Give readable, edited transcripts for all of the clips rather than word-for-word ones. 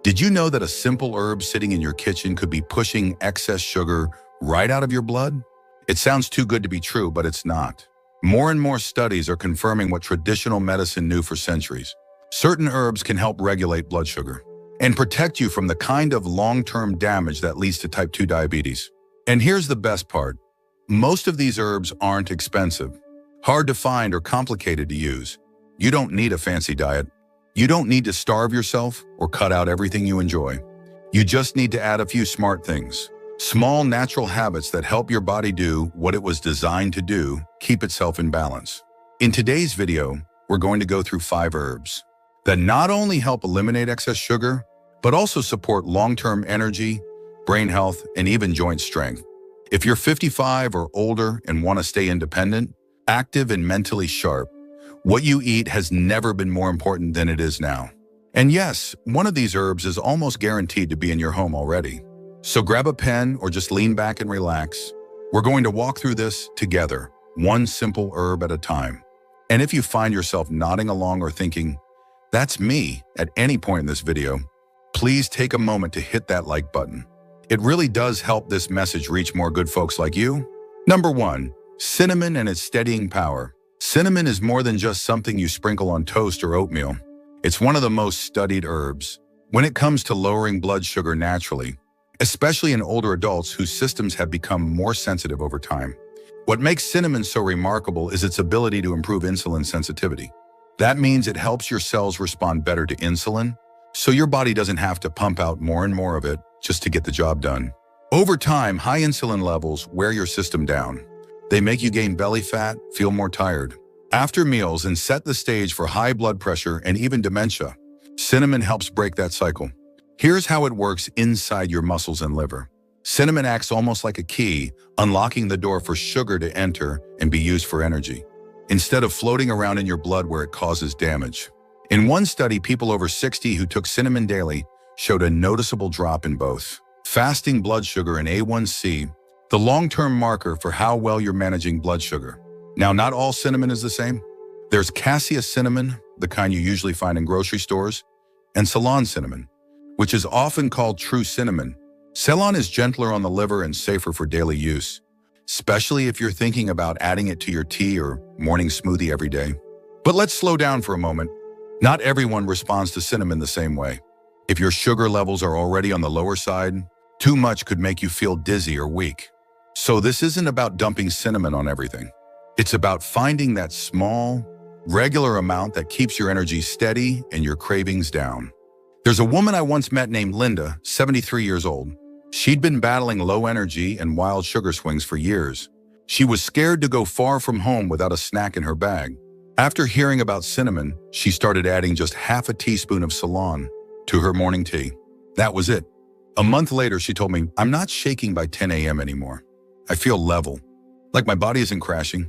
Did you know that a simple herb sitting in your kitchen could be pushing excess sugar right out of your blood? It sounds too good to be true, but it's not. More and more studies are confirming what traditional medicine knew for centuries. Certain herbs can help regulate blood sugar and protect you from the kind of long-term damage that leads to type 2 diabetes. And here's the best part. Most of these herbs aren't expensive, hard to find, or complicated to use. You don't need a fancy diet. You don't need to starve yourself or cut out everything you enjoy. You just need to add a few smart things. Small natural habits that help your body do what it was designed to do, keep itself in balance. In today's video, we're going to go through 5 herbs that not only help eliminate excess sugar, but also support long-term energy, brain health, and even joint strength. If you're 55 or older and want to stay independent, active, and mentally sharp, what you eat has never been more important than it is now. And yes, one of these herbs is almost guaranteed to be in your home already. So grab a pen or just lean back and relax. We're going to walk through this together, one simple herb at a time. And if you find yourself nodding along or thinking, "That's me," at any point in this video, please take a moment to hit that like button. It really does help this message reach more good folks like you. Number 1, cinnamon and its steadying power. Cinnamon is more than just something you sprinkle on toast or oatmeal. It's one of the most studied herbs when it comes to lowering blood sugar naturally, especially in older adults whose systems have become more sensitive over time. What makes cinnamon so remarkable is its ability to improve insulin sensitivity. That means it helps your cells respond better to insulin, so your body doesn't have to pump out more and more of it just to get the job done. Over time, high insulin levels wear your system down. They make you gain belly fat, feel more tired after meals, and set the stage for high blood pressure and even dementia. Cinnamon helps break that cycle. Here's how it works inside your muscles and liver. Cinnamon acts almost like a key, unlocking the door for sugar to enter and be used for energy, instead of floating around in your blood where it causes damage. In one study, people over 60 who took cinnamon daily showed a noticeable drop in both fasting blood sugar and A1C, the long-term marker for how well you're managing blood sugar. Now, not all cinnamon is the same. There's cassia cinnamon, the kind you usually find in grocery stores, and Ceylon cinnamon, which is often called true cinnamon. Ceylon is gentler on the liver and safer for daily use, especially if you're thinking about adding it to your tea or morning smoothie every day. But let's slow down for a moment. Not everyone responds to cinnamon the same way. If your sugar levels are already on the lower side, too much could make you feel dizzy or weak. So this isn't about dumping cinnamon on everything. It's about finding that small, regular amount that keeps your energy steady and your cravings down. There's a woman I once met named Linda, 73 years old. She'd been battling low energy and wild sugar swings for years. She was scared to go far from home without a snack in her bag. After hearing about cinnamon, she started adding just half a teaspoon of Ceylon to her morning tea. That was it. A month later, she told me, "I'm not shaking by 10 a.m. anymore. I feel level, like my body isn't crashing."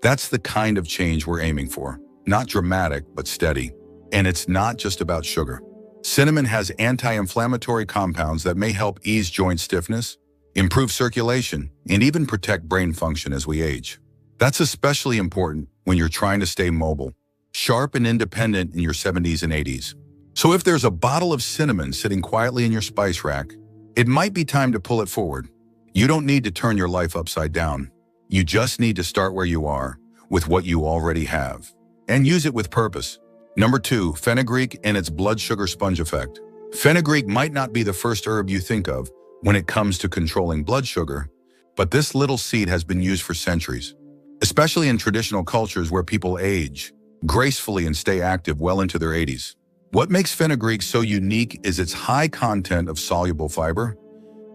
That's the kind of change we're aiming for. Not dramatic, but steady. And it's not just about sugar. Cinnamon has anti-inflammatory compounds that may help ease joint stiffness, improve circulation, and even protect brain function as we age. That's especially important when you're trying to stay mobile, sharp, and independent in your 70s and 80s. So if there's a bottle of cinnamon sitting quietly in your spice rack, it might be time to pull it forward. You don't need to turn your life upside down. You just need to start where you are, with what you already have, and use it with purpose. Number 2, fenugreek and its blood sugar sponge effect. Fenugreek might not be the first herb you think of when it comes to controlling blood sugar, but this little seed has been used for centuries, especially in traditional cultures where people age gracefully and stay active well into their 80s. What makes fenugreek so unique is its high content of soluble fiber.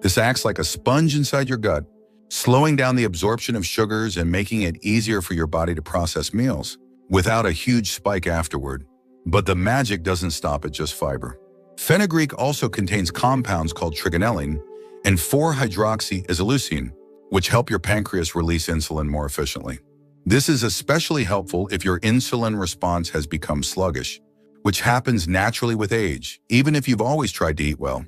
This acts like a sponge inside your gut, slowing down the absorption of sugars and making it easier for your body to process meals without a huge spike afterward. But the magic doesn't stop at just fiber. Fenugreek also contains compounds called trigonelline and 4-hydroxyisoleucine, which help your pancreas release insulin more efficiently. This is especially helpful if your insulin response has become sluggish, which happens naturally with age, even if you've always tried to eat well.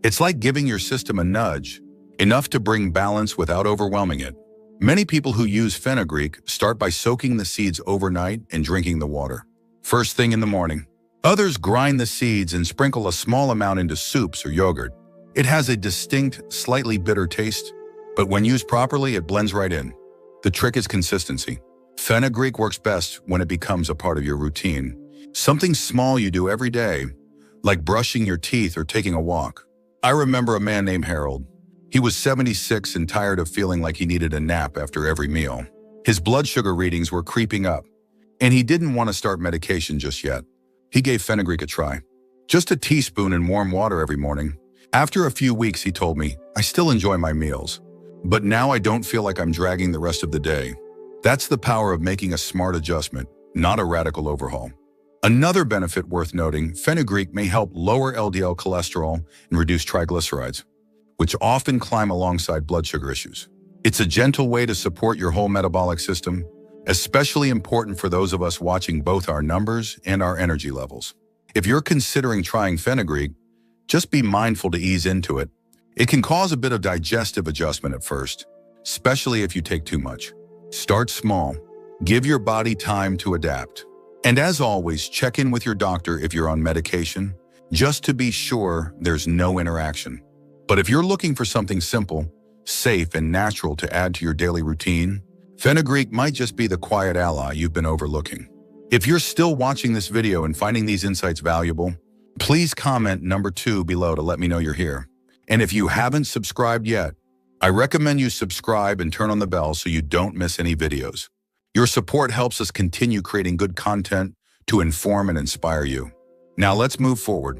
It's like giving your system a nudge, enough to bring balance without overwhelming it. Many people who use fenugreek start by soaking the seeds overnight and drinking the water first thing in the morning. Others grind the seeds and sprinkle a small amount into soups or yogurt. It has a distinct, slightly bitter taste, but when used properly, it blends right in. The trick is consistency. Fenugreek works best when it becomes a part of your routine. Something small you do every day, like brushing your teeth or taking a walk. I remember a man named Harold. He was 76 and tired of feeling like he needed a nap after every meal. His blood sugar readings were creeping up, and he didn't want to start medication just yet. He gave fenugreek a try. Just a teaspoon in warm water every morning. After a few weeks, he told me, I still enjoy my meals, but now I don't feel like I'm dragging the rest of the day. That's the power of making a smart adjustment, not a radical overhaul. Another benefit worth noting, fenugreek may help lower LDL cholesterol and reduce triglycerides, which often climb alongside blood sugar issues. It's a gentle way to support your whole metabolic system, especially important for those of us watching both our numbers and our energy levels. If you're considering trying fenugreek, just be mindful to ease into it. It can cause a bit of digestive adjustment at first, especially if you take too much. Start small. Give your body time to adapt. And as always, check in with your doctor if you're on medication, just to be sure there's no interaction. But if you're looking for something simple, safe, and natural to add to your daily routine, fenugreek might just be the quiet ally you've been overlooking. If you're still watching this video and finding these insights valuable, please comment number 2 below to let me know you're here. And if you haven't subscribed yet, I recommend you subscribe and turn on the bell so you don't miss any videos. Your support helps us continue creating good content to inform and inspire you. Now let's move forward.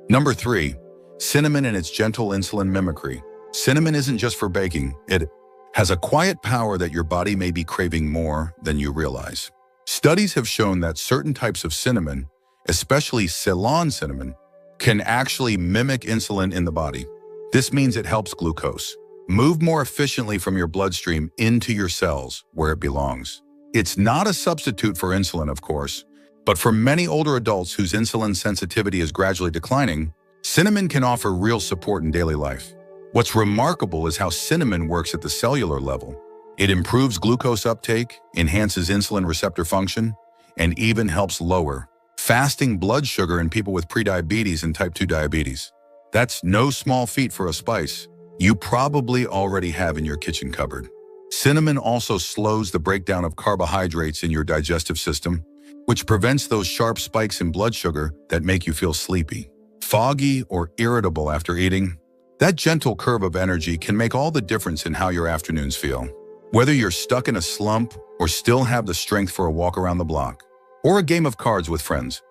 Number 3, cinnamon and its gentle insulin mimicry. Cinnamon isn't just for baking. It has a quiet power that your body may be craving more than you realize. Studies have shown that certain types of cinnamon, especially Ceylon cinnamon, can actually mimic insulin in the body. This means it helps glucose move more efficiently from your bloodstream into your cells where it belongs. It's not a substitute for insulin, of course, but for many older adults whose insulin sensitivity is gradually declining, cinnamon can offer real support in daily life. What's remarkable is how cinnamon works at the cellular level. It improves glucose uptake, enhances insulin receptor function, and even helps lower fasting blood sugar in people with prediabetes and type 2 diabetes. That's no small feat for a spice you probably already have in your kitchen cupboard. Cinnamon also slows the breakdown of carbohydrates in your digestive system, which prevents those sharp spikes in blood sugar that make you feel sleepy, foggy, or irritable after eating. That gentle curve of energy can make all the difference in how your afternoons feel. Whether you're stuck in a slump or still have the strength for a walk around the block, or a game of cards with friends.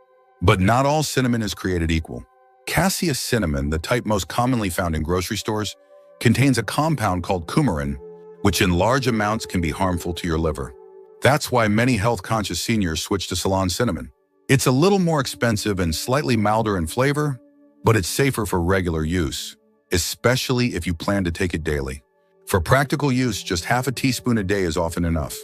But not all cinnamon is created equal. Cassia cinnamon, the type most commonly found in grocery stores, contains a compound called coumarin, which in large amounts can be harmful to your liver. That's why many health-conscious seniors switch to Ceylon cinnamon. It's a little more expensive and slightly milder in flavor, but it's safer for regular use, especially if you plan to take it daily. For practical use, just half a teaspoon a day is often enough.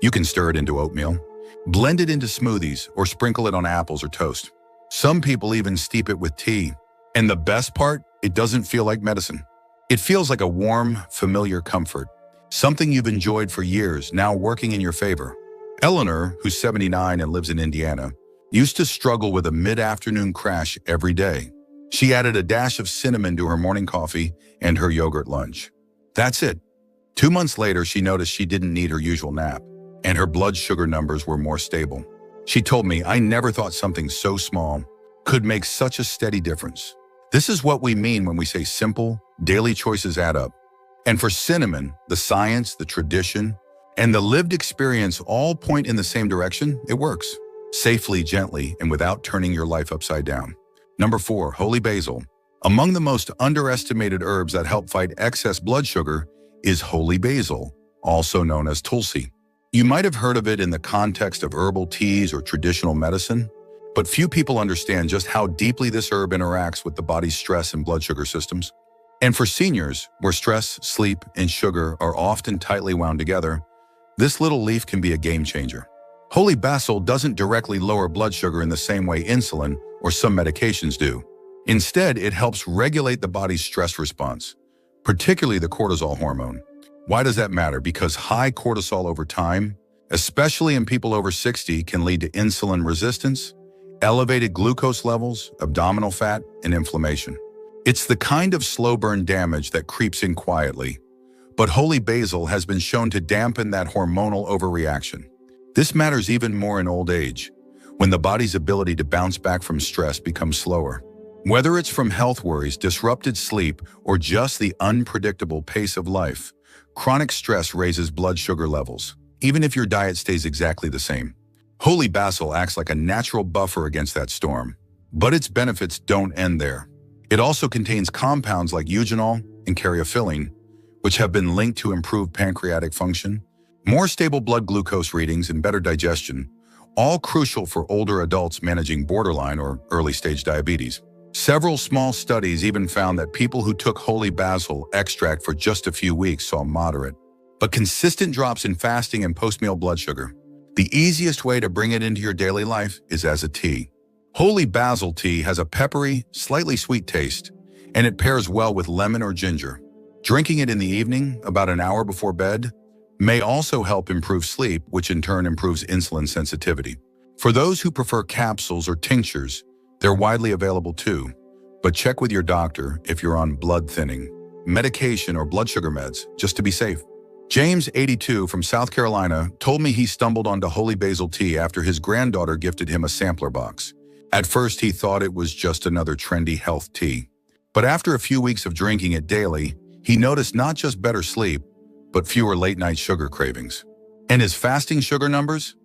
You can stir it into oatmeal, blend it into smoothies, or sprinkle it on apples or toast. Some people even steep it with tea. And the best part, it doesn't feel like medicine. It feels like a warm, familiar comfort, something you've enjoyed for years, now working in your favor. Eleanor, who's 79 and lives in Indiana, used to struggle with a mid-afternoon crash every day. She added a dash of cinnamon to her morning coffee and her yogurt lunch. That's it. 2 months later, she noticed she didn't need her usual nap, and her blood sugar numbers were more stable. She told me, I never thought something so small could make such a steady difference. This is what we mean when we say simple, daily choices add up. And for cinnamon, the science, the tradition, and the lived experience all point in the same direction. It works safely, gently, and without turning your life upside down. Number 4, holy basil. Among the most underestimated herbs that help fight excess blood sugar is holy basil, also known as tulsi. You might have heard of it in the context of herbal teas or traditional medicine, but few people understand just how deeply this herb interacts with the body's stress and blood sugar systems. And for seniors, where stress, sleep, and sugar are often tightly wound together, this little leaf can be a game changer. Holy basil doesn't directly lower blood sugar in the same way insulin or some medications do. Instead, it helps regulate the body's stress response, particularly the cortisol hormone. Why does that matter? Because high cortisol over time, especially in people over 60, can lead to insulin resistance elevated glucose levels, abdominal fat, and inflammation. It's the kind of slow burn damage that creeps in quietly, but holy basil has been shown to dampen that hormonal overreaction. This matters even more in old age, when the body's ability to bounce back from stress becomes slower. Whether it's from health worries, disrupted sleep, or just the unpredictable pace of life, chronic stress raises blood sugar levels, even if your diet stays exactly the same. Holy basil acts like a natural buffer against that storm, but its benefits don't end there. It also contains compounds like eugenol and caryophyllene, which have been linked to improved pancreatic function, more stable blood glucose readings, and better digestion, all crucial for older adults managing borderline or early-stage diabetes. Several small studies even found that people who took holy basil extract for just a few weeks saw moderate, but consistent drops in fasting and post-meal blood sugar. The easiest way to bring it into your daily life is as a tea. Holy basil tea has a peppery, slightly sweet taste, and it pairs well with lemon or ginger. Drinking it in the evening, about an hour before bed, may also help improve sleep, which in turn improves insulin sensitivity. For those who prefer capsules or tinctures, they're widely available too, but check with your doctor if you're on blood thinning, medication, or blood sugar meds, just to be safe. James, 82, from South Carolina, told me he stumbled onto holy basil tea after his granddaughter gifted him a sampler box. At first, he thought it was just another trendy health tea. But after a few weeks of drinking it daily, he noticed not just better sleep, but fewer late-night sugar cravings. And his fasting sugar numbers?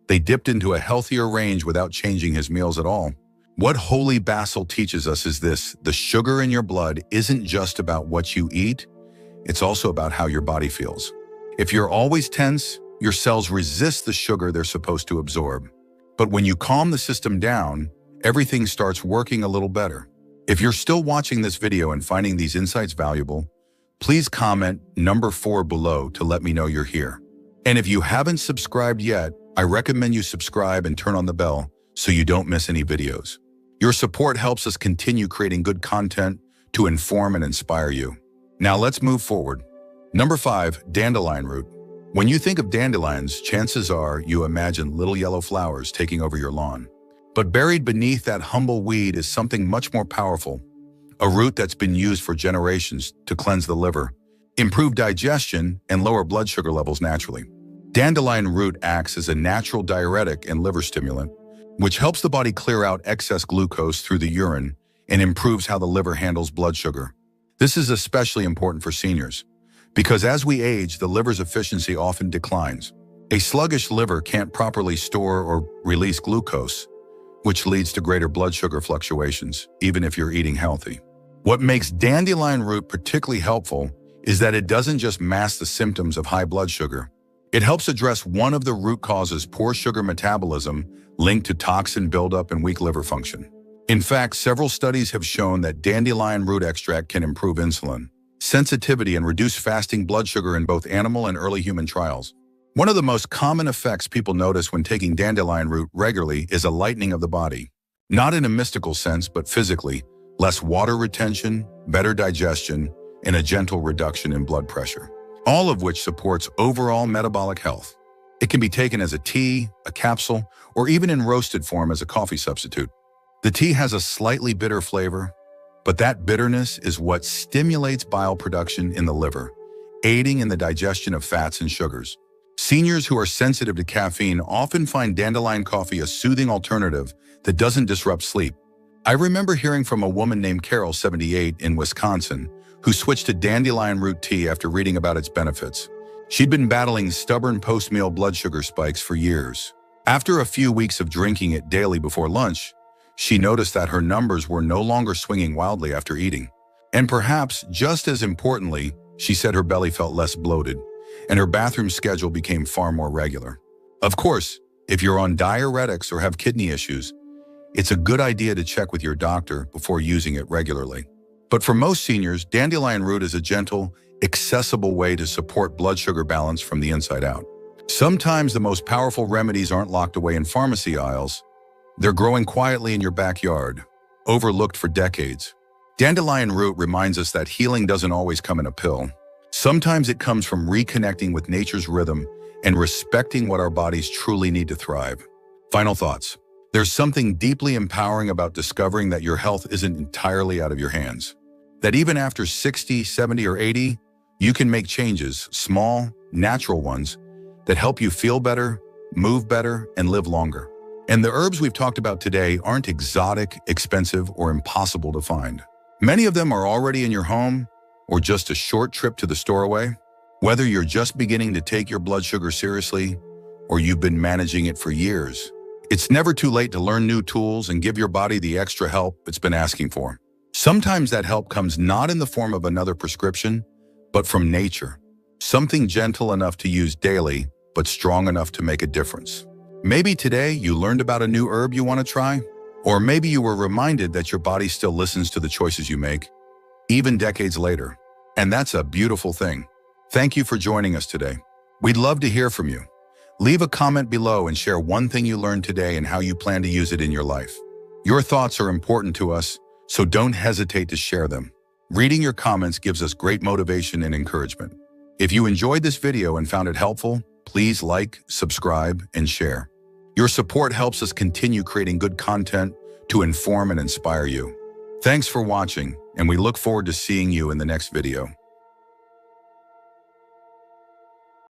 They dipped into a healthier range without changing his meals at all. What holy basil teaches us is this: the sugar in your blood isn't just about what you eat, it's also about how your body feels. If you're always tense, your cells resist the sugar they're supposed to absorb. But when you calm the system down, everything starts working a little better. If you're still watching this video and finding these insights valuable, please comment number 4 below to let me know you're here. And if you haven't subscribed yet, I recommend you subscribe and turn on the bell so you don't miss any videos. Your support helps us continue creating good content to inform and inspire you. Now let's move forward. Number 5, dandelion root. When you think of dandelions, chances are you imagine little yellow flowers taking over your lawn. But buried beneath that humble weed is something much more powerful, a root that's been used for generations to cleanse the liver, improve digestion, and lower blood sugar levels naturally. Dandelion root acts as a natural diuretic and liver stimulant, which helps the body clear out excess glucose through the urine and improves how the liver handles blood sugar. This is especially important for seniors, because as we age, the liver's efficiency often declines. A sluggish liver can't properly store or release glucose, which leads to greater blood sugar fluctuations, even if you're eating healthy. What makes dandelion root particularly helpful is that it doesn't just mask the symptoms of high blood sugar. It helps address one of the root causes: poor sugar metabolism linked to toxin buildup and weak liver function. In fact, several studies have shown that dandelion root extract can improve insulin sensitivity and reduce fasting blood sugar in both animal and early human trials. One of the most common effects people notice when taking dandelion root regularly is a lightening of the body. Not in a mystical sense, but physically: less water retention, better digestion, and a gentle reduction in blood pressure, all of which supports overall metabolic health. It can be taken as a tea, a capsule, or even in roasted form as a coffee substitute. The tea has a slightly bitter flavor, but that bitterness is what stimulates bile production in the liver, aiding in the digestion of fats and sugars. Seniors who are sensitive to caffeine often find dandelion coffee a soothing alternative that doesn't disrupt sleep. I remember hearing from a woman named Carol, 78, in Wisconsin, who switched to dandelion root tea after reading about its benefits. She'd been battling stubborn post-meal blood sugar spikes for years. After a few weeks of drinking it daily before lunch, she noticed that her numbers were no longer swinging wildly after eating. And perhaps just as importantly, she said her belly felt less bloated, and her bathroom schedule became far more regular. Of course, if you're on diuretics or have kidney issues, it's a good idea to check with your doctor before using it regularly. But for most seniors, dandelion root is a gentle, accessible way to support blood sugar balance from the inside out. Sometimes the most powerful remedies aren't locked away in pharmacy aisles. They're growing quietly in your backyard, overlooked for decades. Dandelion root reminds us that healing doesn't always come in a pill. Sometimes it comes from reconnecting with nature's rhythm and respecting what our bodies truly need to thrive. Final thoughts. There's something deeply empowering about discovering that your health isn't entirely out of your hands. That even after 60, 70, or 80, you can make changes, small, natural ones, that help you feel better, move better, and live longer. And the herbs we've talked about today aren't exotic, expensive, or impossible to find. Many of them are already in your home or just a short trip to the store away. Whether you're just beginning to take your blood sugar seriously or you've been managing it for years, it's never too late to learn new tools and give your body the extra help it's been asking for. Sometimes that help comes not in the form of another prescription, but from nature. Something gentle enough to use daily, but strong enough to make a difference. Maybe today you learned about a new herb you want to try, or maybe you were reminded that your body still listens to the choices you make, even decades later. And that's a beautiful thing. Thank you for joining us today. We'd love to hear from you. Leave a comment below and share one thing you learned today and how you plan to use it in your life. Your thoughts are important to us, so don't hesitate to share them. Reading your comments gives us great motivation and encouragement. If you enjoyed this video and found it helpful, please like, subscribe, and share. Your support helps us continue creating good content to inform and inspire you. Thanks for watching, and we look forward to seeing you in the next video.